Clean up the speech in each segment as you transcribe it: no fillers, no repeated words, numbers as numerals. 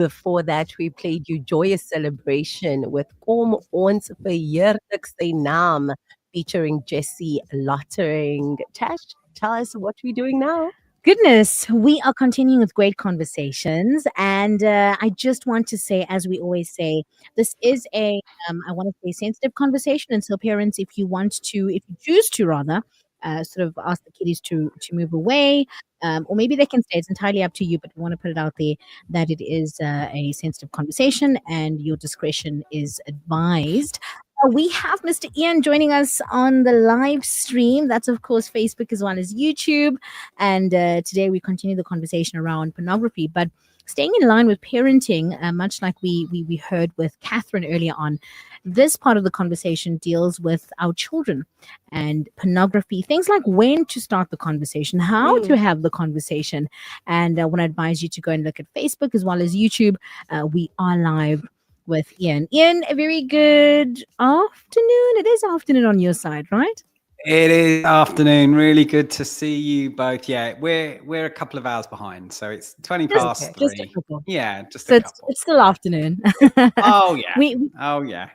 Before that, we played you Joyous Celebration with Kom Ons Verheerlik Sy Naam, featuring Jesse Lottering. Tash, tell us what we're doing now. Goodness, we are continuing with great conversations. And I just want to say, as we always say, this is I want to say, sensitive conversation. And so, parents, if you choose to rather, sort of ask the kiddies to move away, or maybe they can stay. It's entirely up to you, but we want to put it out there that it is a sensitive conversation and your discretion is advised. We have Mr. Ian joining us on the live stream. That's, of course, Facebook as well as YouTube. And today we continue the conversation around pornography, but staying in line with parenting, much like we heard with Catherine earlier on. This part of the conversation deals with our children and pornography, things like when to start the conversation, how to have the conversation. And I want to advise you to go and look at Facebook as well as YouTube. We are live with Ian. Ian, a very good afternoon. It is afternoon on your side, right? It is afternoon. Really good to see you both. Yeah, we're a couple of hours behind, so it's 20 past 3. Just a couple. Yeah, just So a couple. it's still afternoon. Oh yeah.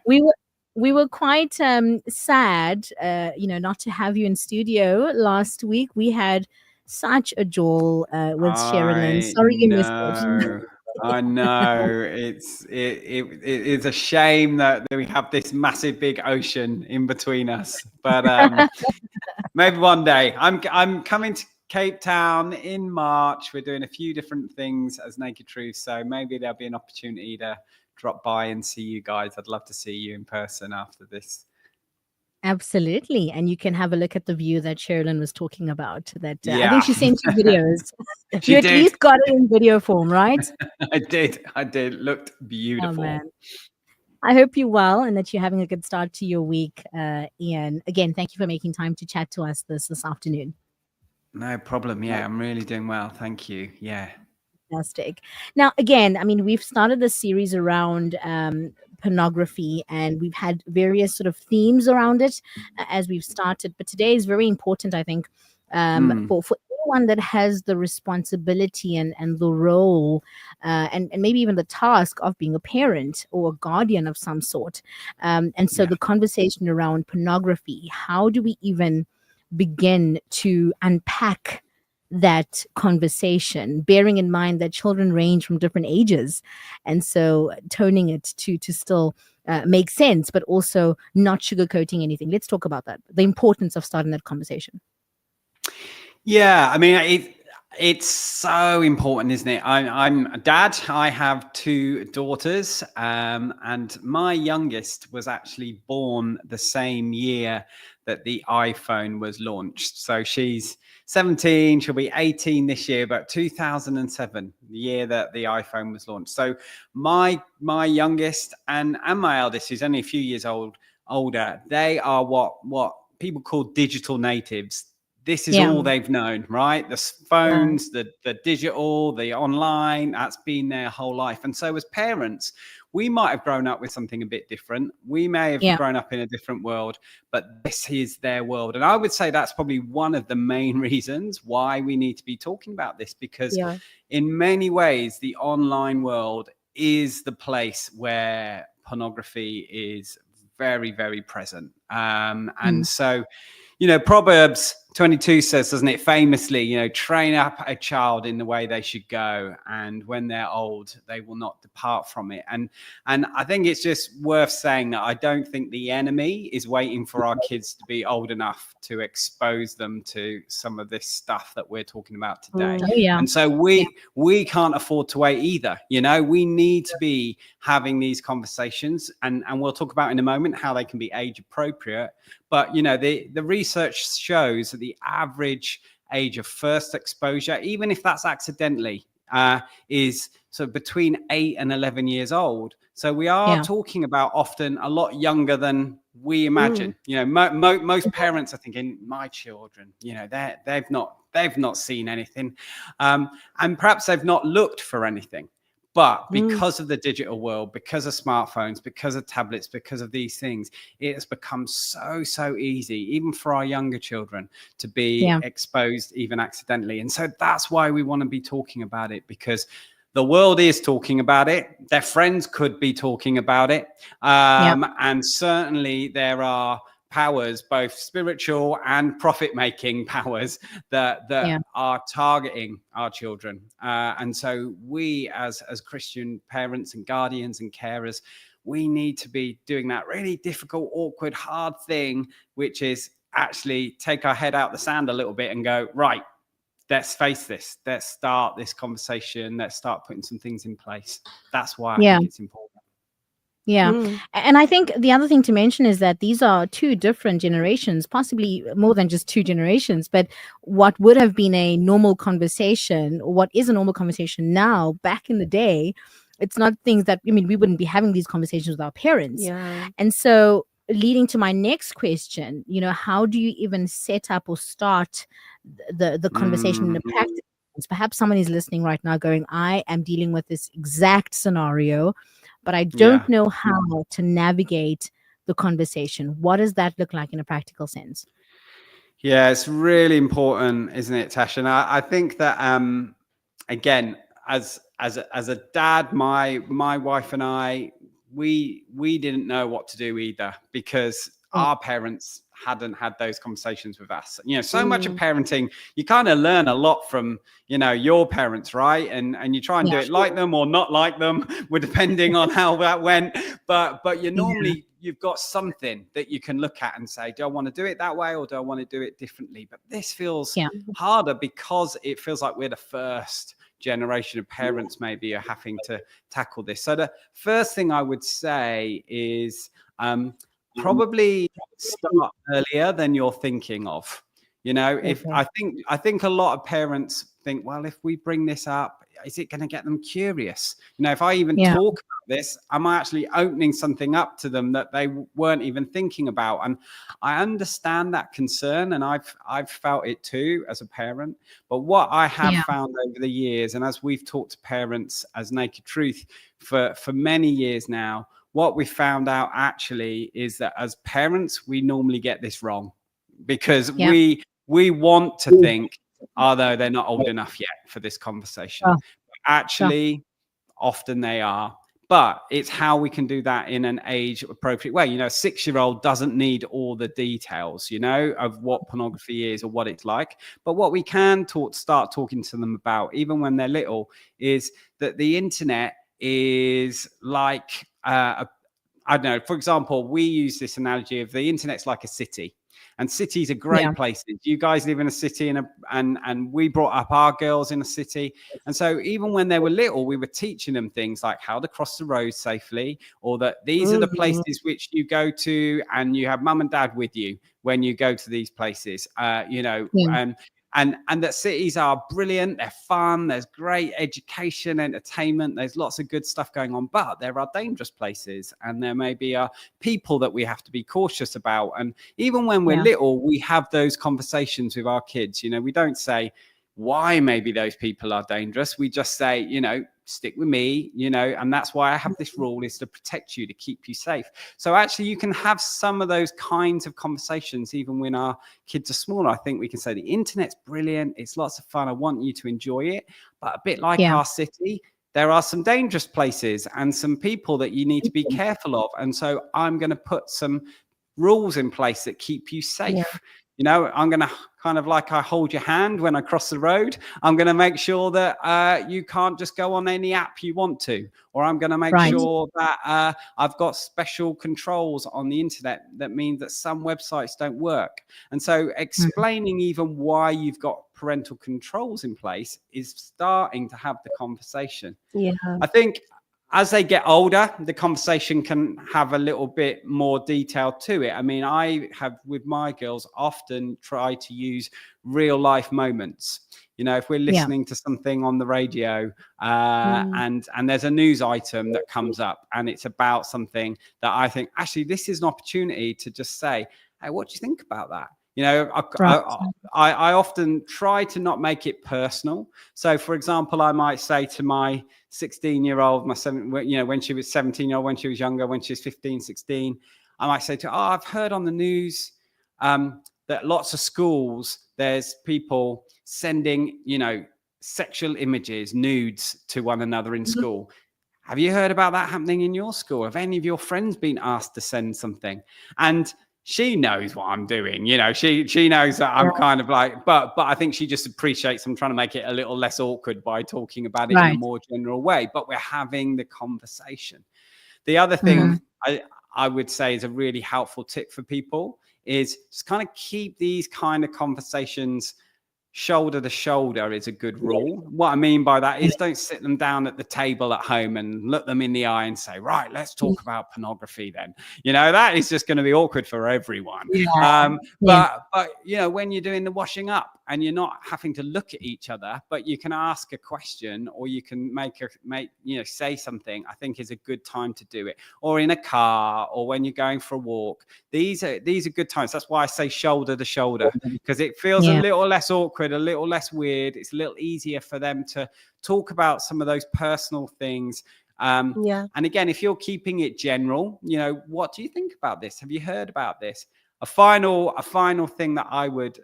We were quite sad, not to have you in studio last week. We had such a joy with Sherilyn. Sorry you missed it. I know it is a shame that we have this massive big ocean in between us, but maybe one day. I'm coming to Cape Town in March. We're doing a few different things as Naked Truth, so maybe there'll be an opportunity to drop by and see you guys. I'd love to see you in person after this. Absolutely. And you can have a look at the view that Sherilyn was talking about. That I think she sent you videos. You at least got it in video form, right? I did. It looked beautiful. Oh, man. I hope you're well and that you're having a good start to your week, Ian. Again, thank you for making time to chat to us this afternoon. No problem. Yeah, I'm really doing well. Thank you. Yeah. Fantastic. Now, again, I mean, we've started this series around pornography, and we've had various sort of themes around it as we've started. But today is very important, I think, for anyone that has the responsibility and the role and maybe even the task of being a parent or a guardian of some sort. And so the conversation around pornography, how do we even begin to unpack that conversation, bearing in mind that children range from different ages, and so toning it to still make sense, but also not sugarcoating anything. Let's talk about that, the importance of starting that conversation. Yeah, I mean, it's so important, isn't it? I'm a dad. I have 2 daughters, and my youngest was actually born the same year that the iPhone was launched. So she's 17, she'll be 18 this year, but 2007, the year that the iPhone was launched. So my youngest and my eldest, who's only a few years older, they are what people call digital natives. This is all they've known, right? The phones, the digital, the online, that's been their whole life. And so as parents, we might have grown up with something a bit different. We may have grown up in a different world, but this is their world. And I would say that's probably one of the main reasons why we need to be talking about this, because in many ways, the online world is the place where pornography is very, very present. And so, Proverbs 22 says, doesn't it, famously, train up a child in the way they should go, and when they're old, they will not depart from it. And I think it's just worth saying that I don't think the enemy is waiting for our kids to be old enough to expose them to some of this stuff that we're talking about today. And so we can't afford to wait either. We need to be having these conversations, and we'll talk about in a moment how they can be age appropriate. But, the research shows that the average age of first exposure, even if that's accidentally, is sort of between 8 and 11 years old. So we are talking about often a lot younger than we imagine. Most parents are thinking, my children, they've not seen anything, and perhaps they've not looked for anything. But because of the digital world, because of smartphones, because of tablets, because of these things, it has become so easy, even for our younger children, to be exposed even accidentally. And so that's why we want to be talking about it, because the world is talking about it. Their friends could be talking about it. Yeah. And certainly there are powers, both spiritual and profit-making powers, that Yeah. are targeting our children. And so we, as Christian parents and guardians and carers, we need to be doing that really difficult, awkward, hard thing, which is actually take our head out the sand a little bit and go, right, let's face this. Let's start this conversation. Let's start putting some things in place. That's why I Yeah. think it's important. Yeah. Mm. And I think the other thing to mention is that these are two different generations, possibly more than just two generations, but what would have been a normal conversation, or what is a normal conversation now, back in the day, it's not things that, I mean, we wouldn't be having these conversations with our parents. Yeah. And so, leading to my next question, how do you even set up or start the conversation in a Mhm. practical sense? Perhaps someone is listening right now going, I am dealing with this exact scenario, but I don't Yeah. know how to navigate the conversation. What does that look like in a practical sense? Yeah, it's really important, isn't it, Tash? And I think that again, as a dad, my wife and I, we didn't know what to do either, because Mm. our parents hadn't had those conversations with us. So much of Mm. parenting, you kind of learn a lot from your parents, right? And you try and do Yeah. it like them or not like them, depending on how that went. But you Yeah. normally, you've got something that you can look at and say, do I want to do it that way, or do I want to do it differently? But this feels Yeah. harder because it feels like we're the first generation of parents maybe are having to tackle this. So the first thing I would say is probably start earlier than you're thinking of. If Okay. I think a lot of parents think, well, if we bring this up, is it going to get them curious? If I even Yeah. talk about this, am I actually opening something up to them that they weren't even thinking about? And I understand that concern, and I've felt it too as a parent. But what I have Yeah. found over the years, and as we've talked to parents as Naked Truth for many years now, what we found out actually is that as parents, we normally get this wrong, because Yeah. we want to think, although they're not old enough yet for this conversation. Sure. Sure. Actually, often they are. But it's how we can do that in an age appropriate way. A 6-year-old doesn't need all the details, of what pornography is or what it's like. But what we can start talking to them about, even when they're little, is that the internet is like, I don't know, for example, we use this analogy of the internet's like a city. And cities are Yeah. great places. You guys live in a city, and we brought up our girls in a city. And so even when they were little, we were teaching them things like how to cross the road safely, or that these are the Mhm. places which you go to, and you have mum and dad with you when you go to these places. Yeah. And that cities are brilliant, they're fun, there's great education, entertainment, there's lots of good stuff going on, but there are dangerous places, and there maybe are people that we have to be cautious about. And even when we're Yeah. little, we have those conversations with our kids. We don't say why maybe those people are dangerous. We just say, stick with me, and that's why I have this rule, is to protect you, to keep you safe. So actually you can have some of those kinds of conversations even when our kids are smaller. I think we can say the internet's brilliant, it's lots of fun, I want you to enjoy it, but a bit like Yeah. our city, there are some dangerous places and some people that you need to be careful of. And so I'm going to put some rules in place that keep you Yeah. safe. I'm going to kind of, like I hold your hand when I cross the road, I'm going to make sure that you can't just go on any app you want to, or I'm going to make Right. sure that I've got special controls on the internet that mean that some websites don't work. And so Mm. explaining even why you've got parental controls in place is starting to have the conversation. Yeah. I think as they get older, the conversation can have a little bit more detail to it. I mean, I have, with my girls, often tried to use real life moments. If we're Yeah. listening to something on the radio, Mm. and there's a news item that comes up, and it's about something that I think, actually, this is an opportunity to just say, hey, what do you think about that? Right. I often try to not make it personal. So, for example, I might say to my 16-year-old, when she was 17-year-old, when she was younger, when she was 15, 16, I might say to her, oh, I've heard on the news that lots of schools, there's people sending sexual images, nudes to one another in school. Have you heard about that happening in your school? Have any of your friends been asked to send something? And she knows what I'm doing. She knows that I'm kind of like, but I think she just appreciates I'm trying to make it a little less awkward by talking about it in a Right. more general way. But we're having the conversation. The other Mm. thing I would say is a really helpful tip for people is just kind of keep these kind of conversations shoulder to shoulder is a good rule. What I mean by that is don't sit them down at the table at home and look them in the eye and say, right, let's talk about pornography then. That is just going to be awkward for everyone. Yeah. But when you're doing the washing up and you're not having to look at each other, but you can ask a question or you can say something, I think is a good time to do it. Or in a car or when you're going for a walk. These are good times. That's why I say shoulder to shoulder, because it feels a little less awkward, a little less weird. It's a little easier for them to talk about some of those personal things. And again, if you're keeping it general, what do you think about this? Have you heard about this? A final thing that I would,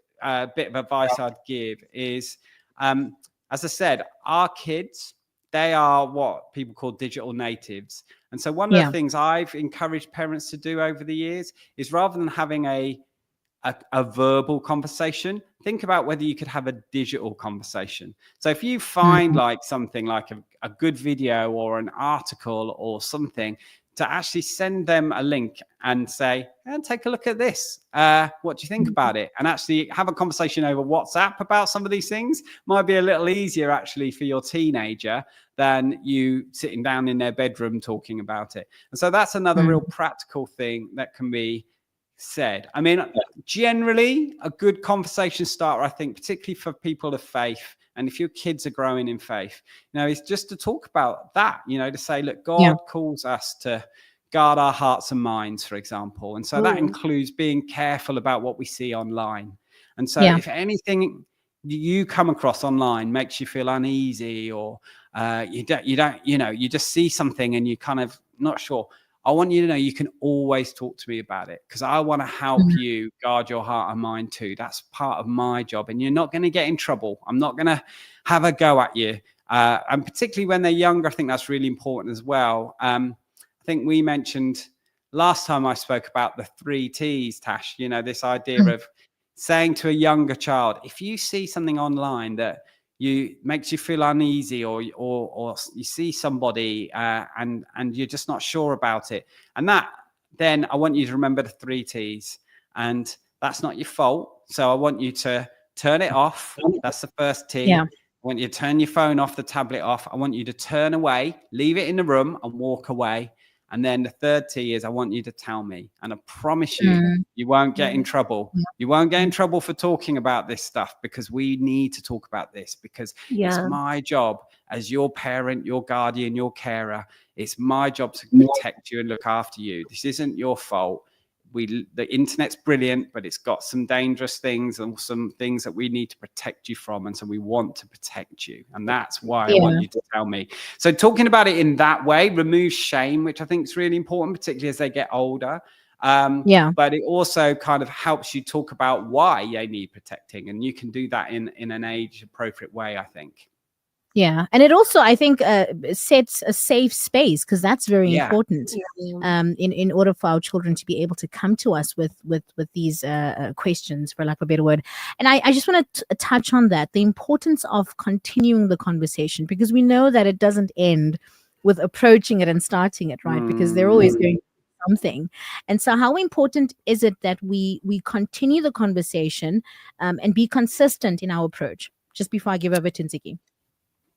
bit of advice I'd give is, as I said, our kids, they are what people call digital natives. And so one of the things I've encouraged parents to do over the years is rather than having a verbal conversation, think about whether you could have a digital conversation. So if you find like something like a good video or an article or something, to actually send them a link and say, take a look at this. What do you think about it? And actually have a conversation over WhatsApp about some of these things might be a little easier actually for your teenager than you sitting down in their bedroom talking about it. And so that's another real practical thing that can be said. I mean, generally a good conversation starter, I think, particularly for people of faith, and if your kids are growing in faith, is just to talk about that, to say, look, God calls us to guard our hearts and minds, for example. And so that includes being careful about what we see online. And so if anything you come across online makes you feel uneasy or you just see something and you kind of not sure, I want you to know you can always talk to me about it, because I want to help you guard your heart and mind too. That's part of my job, and you're not going to get in trouble. I'm not going to have a go at you. And particularly when they're younger, I think that's really important as well. I think we mentioned last time I spoke about the 3 T's, Tash, this idea of saying to a younger child, if you see something online that makes you feel uneasy or you see somebody and you're just not sure about it, and that, then I want you to remember the 3 T's, and that's not your fault. So I want you to turn it off. That's the first T. I want you to turn your phone off, the tablet off. I want you to turn away, leave it in the room and walk away. And then the third T is I want you to tell me. And I promise you, you won't get in trouble. You won't get in trouble for talking about this stuff, because we need to talk about this, because it's my job as your parent, your guardian, your carer. It's my job to protect you and look after you. This isn't your fault. The internet's brilliant, but it's got some dangerous things and some things that we need to protect you from. And so we want to protect you. And that's why I want you to tell me. So talking about it in that way removes shame, which I think is really important, particularly as they get older. But it also kind of helps you talk about why they need protecting. And you can do that in an age appropriate way, I think. Yeah. And it also, I think, sets a safe space, because that's very important in order for our children to be able to come to us with these questions, for lack of a better word. And I just want to touch on that, the importance of continuing the conversation, because we know that it doesn't end with approaching it and starting it, right? Because they're always going to do something. And so how important is it that we continue the conversation and be consistent in our approach? Just before I give over to Ntsiki.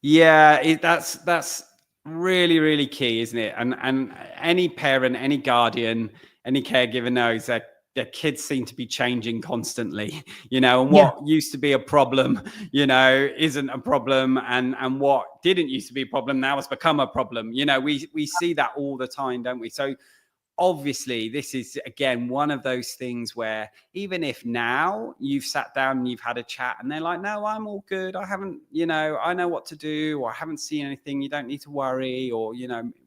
Yeah, that's really, really key, isn't it? And any parent, any guardian, any caregiver knows that their kids seem to be changing constantly, and what used to be a problem, isn't a problem, and what didn't used to be a problem now has become a problem. We see that all the time, don't we? So obviously this is again one of those things where even if now you've sat down and you've had a chat and they're like, no, I'm all good, I haven't, I know what to do, or I haven't seen anything, you don't need to worry, or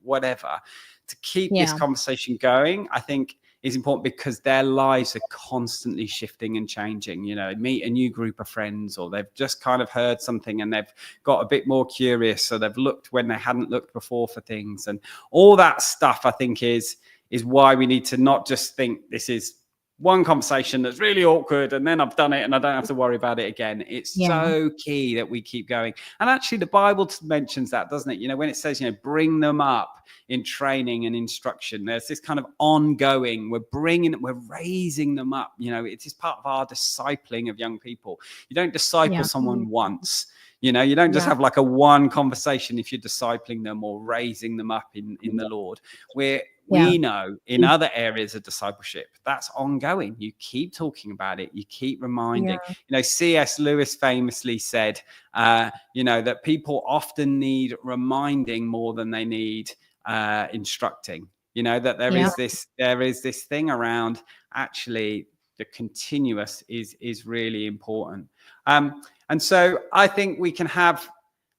whatever, to keep this conversation going, I think is important because their lives are constantly shifting and changing. Meet a new group of friends, or they've just kind of heard something and they've got a bit more curious, so they've looked when they hadn't looked before for things, and all that stuff I think is why we need to not just think this is one conversation that's really awkward and then I've done it and I don't have to worry about it again. It's so key that we keep going. And actually the Bible mentions that, doesn't it? When it says, bring them up in training and instruction, there's this kind of ongoing, we're raising them up. It is part of our discipling of young people. You don't disciple someone once. You don't just have like a one conversation if you're discipling them or raising them up in the Lord. We know in other areas of discipleship, that's ongoing. You keep talking about it. You keep reminding. C.S. Lewis famously said, that people often need reminding more than they need instructing. That there is this thing around actually the continuous is really important. And so I think we can have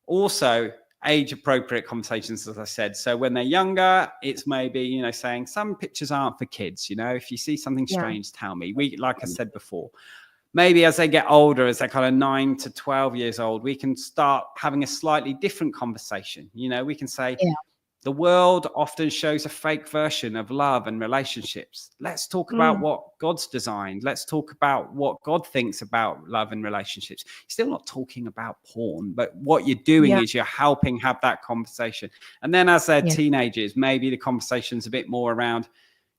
also age-appropriate conversations, as I said. So when they're younger, it's maybe, saying some pictures aren't for kids. If you see something strange, tell me. Like I said before, maybe as they get older, as they're kind of 9 to 12 years old, we can start having a slightly different conversation. We can say, the world often shows a fake version of love and relationships. Let's talk about what God's designed. Let's talk about what God thinks about love and relationships. You're still not talking about porn, but what you're doing is you're helping have that conversation. And then as they're teenagers, maybe the conversation's a bit more around,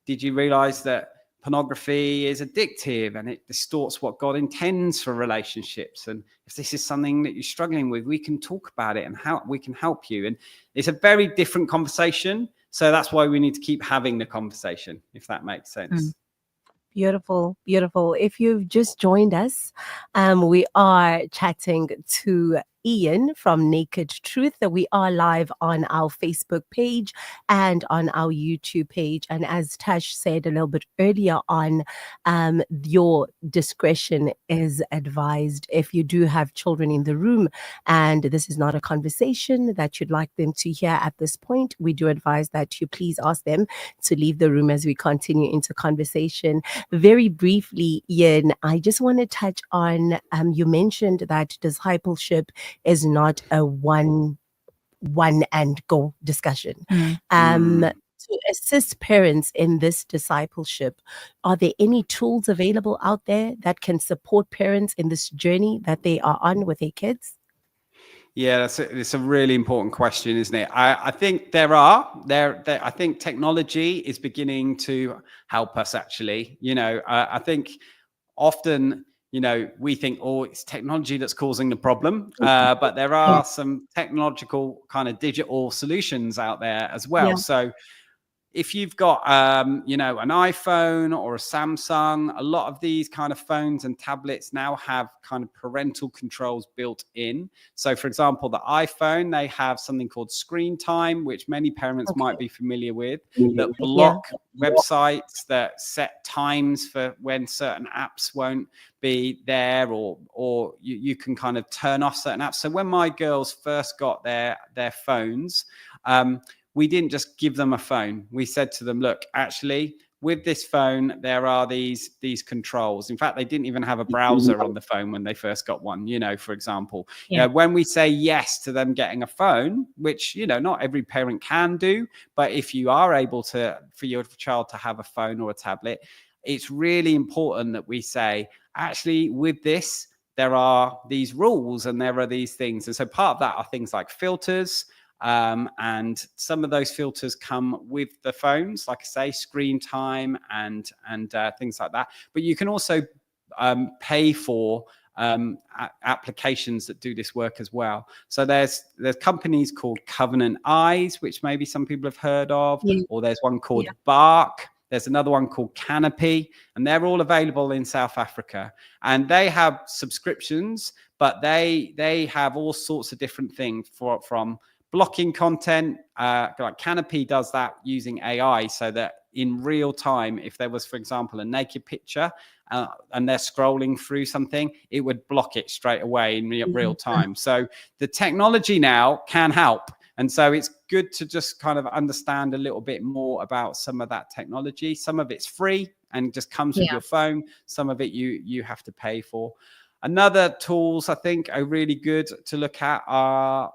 did you realize that pornography is addictive and it distorts what God intends for relationships? And if this is something that you're struggling with, we can talk about it and how we can help you. And it's a very different conversation. So that's why we need to keep having the conversation, if that makes sense. Beautiful, beautiful. If you've just joined us, we are chatting to Ian from Naked Truth. We are live on our Facebook page and on our YouTube page. And as Tash said a little bit earlier on, your discretion is advised. If you do have children in the room and this is not a conversation that you'd like them to hear at this point, we do advise that you please ask them to leave the room as we continue into conversation. Very briefly, Ian, I just want to touch on, you mentioned that discipleship is not a one and go discussion. To assist parents in this discipleship, are there any tools available out there that can support parents in this journey that they are on with their kids? Yeah, it's a really important question, isn't it? I think I think technology is beginning to help us, actually. I think often, we think, oh, it's technology that's causing the problem. But there are some technological kind of digital solutions out there as well. So if you've got, an iPhone or a Samsung, a lot of these kind of phones and tablets now have kind of parental controls built in. So, for example, the iPhone, they have something called screen time, which many parents might be familiar with, that block websites, that set times for when certain apps won't be there, or you can kind of turn off certain apps. So when my girls first got their phones, we didn't just give them a phone. We said to them, look, actually, with this phone, there are these controls. In fact, they didn't even have a browser on the phone when they first got one, for example. When we say yes to them getting a phone, which, not every parent can do, but if you are able to, for your child to have a phone or a tablet, it's really important that we say, actually, with this, there are these rules and there are these things. And so part of that are things like filters. And some of those filters come with the phones, like I say, screen time and things like that. But you can also pay for applications that do this work as well. So there's companies called Covenant Eyes, which maybe some people have heard of, or there's one called Bark. There's another one called Canopy, and they're all available in South Africa. And they have subscriptions, but they have all sorts of different things from blocking content. Like Canopy does that using AI, so that in real time, if there was, for example, a naked picture and they're scrolling through something, it would block it straight away in real time. So the technology now can help. And so it's good to just kind of understand a little bit more about some of that technology. Some of it's free and just comes with your phone. Some of it you have to pay for. Another tools I think are really good to look at are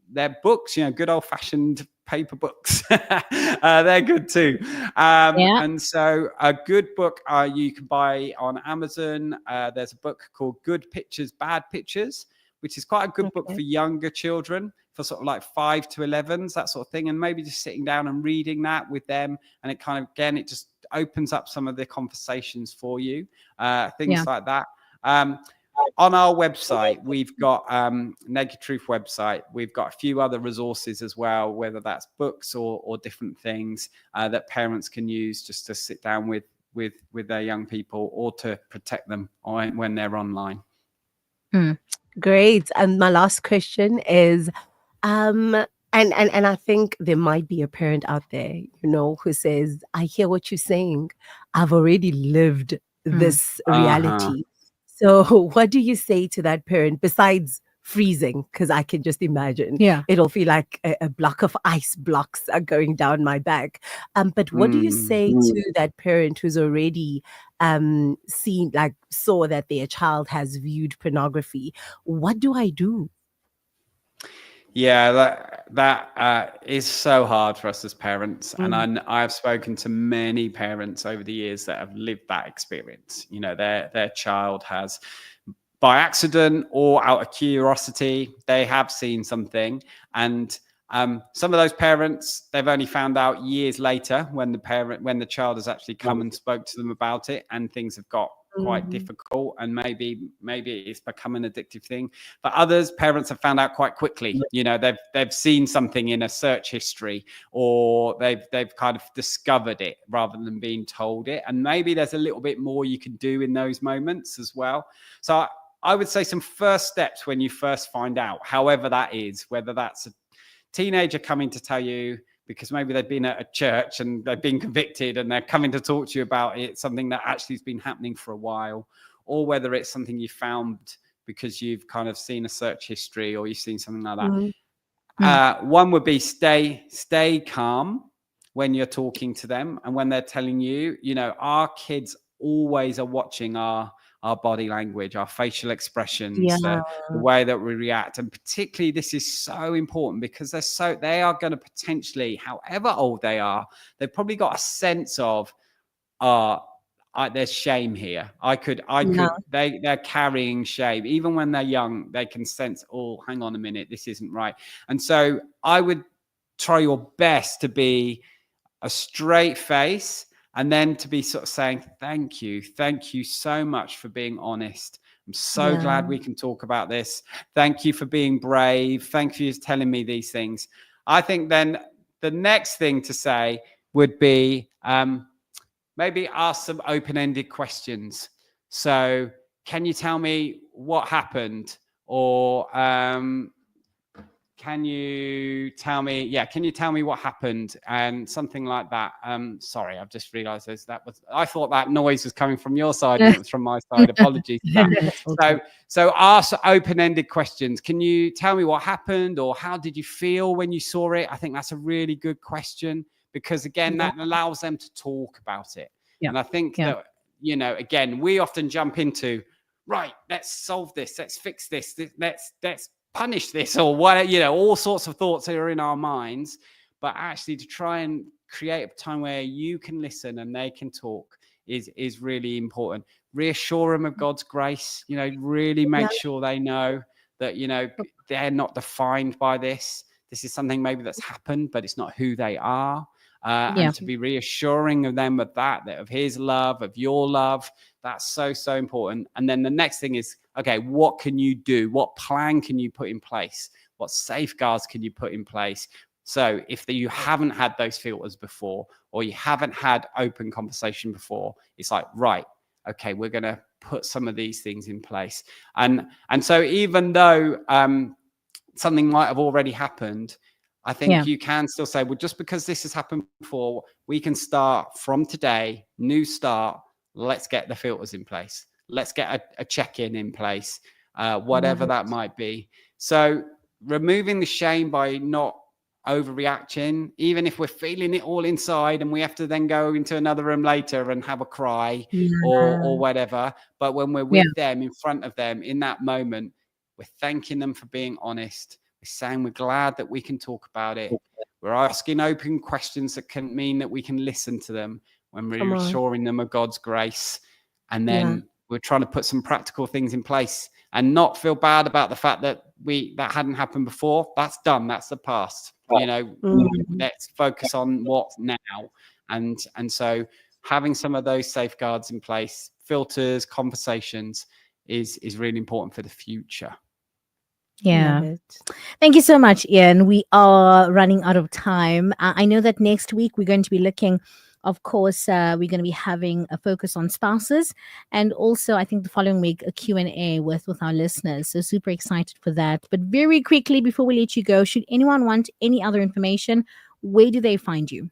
their books, good old fashioned paper books. They're good too. And so a good book you can buy on Amazon. There's a book called Good Pictures, Bad Pictures, which is quite a good book for younger children, for sort of like 5 to 11s, that sort of thing. And maybe just sitting down and reading that with them. And it kind of, again, it just opens up some of the conversations for you, things like that. On our website, we've got Naked Truth website. We've got a few other resources as well, whether that's books or different things that parents can use just to sit down with their young people or to protect them when they're online. Great. And my last question is, and I think there might be a parent out there, who says, I hear what you're saying. I've already lived this reality. So what do you say to that parent besides freezing? Because I can just imagine it'll feel like a block of ice blocks are going down my back. But what do you say to that parent who's already saw that their child has viewed pornography? What do I do? Yeah, that is so hard for us as parents. And I've spoken to many parents over the years that have lived that experience. Their child has, by accident or out of curiosity, they have seen something. And some of those parents, they've only found out years later when the child has actually come and spoke to them about it, and things have got quite difficult, and maybe it's become an addictive thing. But others, parents have found out quite quickly. They've seen something in a search history, or they've kind of discovered it rather than being told it. And maybe there's a little bit more you can do in those moments as well. So I would say some first steps when you first find out, however that is, whether that's a teenager coming to tell you because maybe they've been at a church and they've been convicted and they're coming to talk to you about it, something that actually has been happening for a while, or whether it's something you found because you've kind of seen a search history or you've seen something like that. One would be stay calm when you're talking to them and when they're telling you, our kids always are watching our body language, our facial expressions, the way that we react. And particularly this is so important because they are going to potentially, however old they are, they've probably got a sense of, there's shame here. They're carrying shame. Even when they're young, they can sense, oh, hang on a minute, this isn't right. And so I would try your best to be a straight face, and then to be sort of saying, thank you so much for being honest. I'm so glad we can talk about this. Thank you for being brave. Thank you for telling me these things. I think then the next thing to say would be maybe ask some open-ended questions. So can you tell me what happened? Or can you tell me what happened? And something like that. Sorry, I've just realized I thought that noise was coming from your side and it was from my side. Apologies for that. So ask open-ended questions. Can you tell me what happened, or how did you feel when you saw it? I think that's a really good question because again, that allows them to talk about it. And I think that, again, we often jump into, right, let's solve this. Let's fix this. Let's punish this, or what, all sorts of thoughts that are in our minds. But actually to try and create a time where you can listen and they can talk is really important. Reassure them of God's grace, really make sure they know that, they're not defined by this. This is something maybe that's happened, but it's not who they are. And to be reassuring of them of that of his love, of your love, that's so, so important. And then the next thing is, okay, what can you do? What plan can you put in place? What safeguards can you put in place? So if you haven't had those filters before, or you haven't had open conversation before, it's like, right, okay, we're going to put some of these things in place. And so even though something might have already happened, I think you can still say, well, just because this has happened before, we can start from today, new start. Let's get the filters in place. Let's get a check-in in place, whatever that might be. So removing the shame by not overreaction, even if we're feeling it all inside and we have to then go into another room later and have a cry or Yeah. whatever. But when we're Yeah. with them, in front of them, in that moment, we're thanking them for being honest. We're saying we're glad that we can talk about it. We're asking open questions that can mean that we can listen to them when Come we're on. assuring them of God's grace. And Yeah. then we're trying to put some practical things in place and not feel bad about the fact that that hadn't happened before. That's done. That's the past. Mm. Let's focus on what's now. And so having some of those safeguards in place, filters, conversations is really important for the future. Love Yeah. it. Thank you so much, Ian. We are running out of time. I know that next week we're going to be looking, of course, we're going to be having a focus on spouses, and also I think the following week a Q&A with our listeners. So super excited for that. But very quickly before we let you go, should anyone want any other information, where do they find you?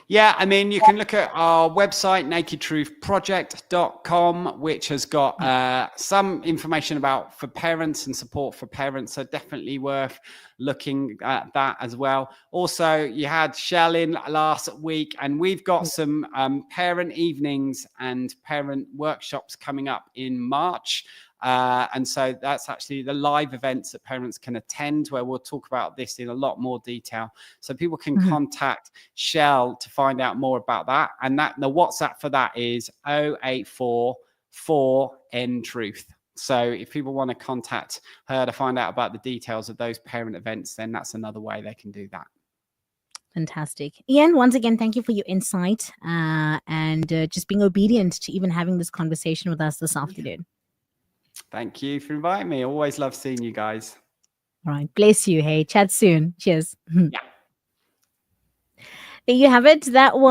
Yeah, I mean, you can look at our website, nakedtruthproject.com, which has got some information about for parents and support for parents. So definitely worth looking at that as well. Also, you had Shell in last week, and we've got some parent evenings and parent workshops coming up in March. And so that's actually the live events that parents can attend, where we'll talk about this in a lot more detail. So people can Mhm. contact Shell to find out more about that. And that the WhatsApp for that is 0844N-Truth. So if people want to contact her to find out about the details of those parent events, then that's another way they can do that. Fantastic. Ian, once again, thank you for your insight and just being obedient to even having this conversation with us this afternoon. Thank you for inviting me. Always love seeing you guys. All right. Bless you. Hey, chat soon. Cheers. Yeah. There you have it. That was